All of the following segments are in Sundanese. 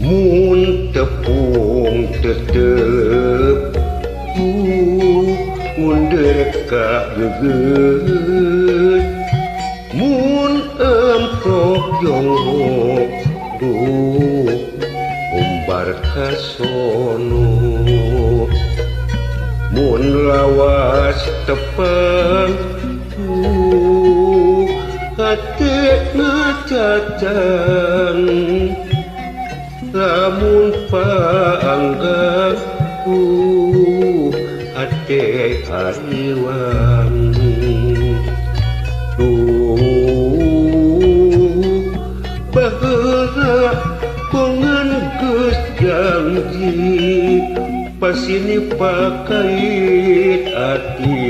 Mun tepung tetep mundur ka geget mun emprok jongkok umbar ka sono mun lawas tepang hati ngecacang lamun paanggang hati hariwang baheula pengen geus janji pas ini pakait hati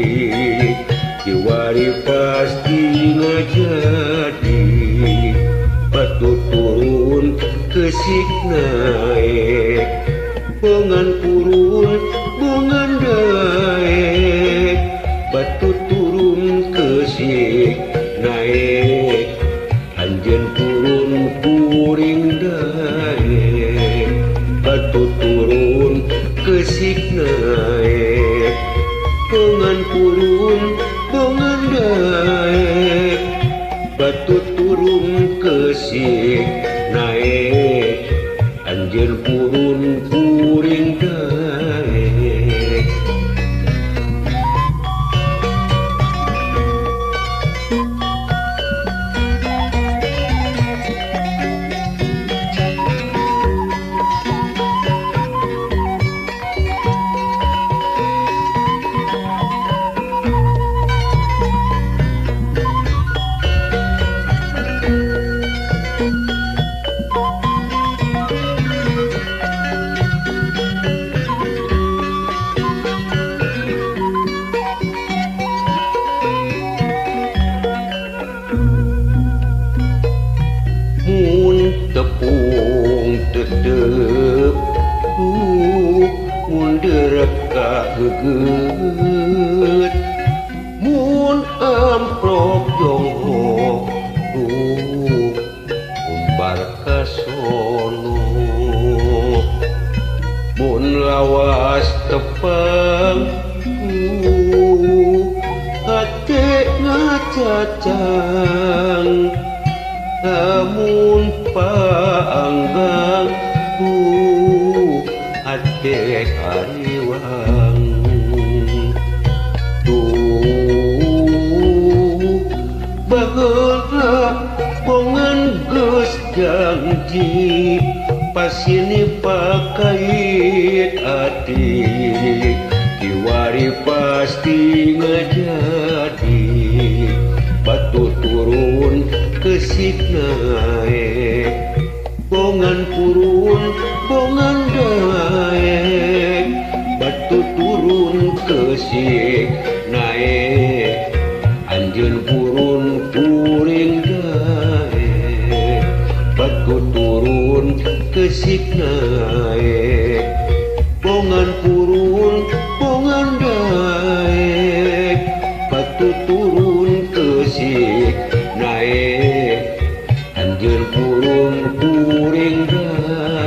diwari pasti ngajadi batu turun kesik naik bongan turun bongan daek batu turun kesik naik anjeun turun kuring daek batu turun kesik naik bongan turun bongan daek batu turun kesik naik anjeun turun kuring daek tepung tetep mundur ka geget mun amprok jongkok umbar ka sono mun lawas tepang hati ngacacang lamun paanggang hati hariwang baheula bongan geus janji pas ini pakait hati diwari pasti ngajadi batu turun kesik naik bongan turun bongan daek batu turun kesik naik anjeun turun kuring daek batu turun kesik naik bongan turun bongan daek batu turun kesik naik anjeun turun kuring daek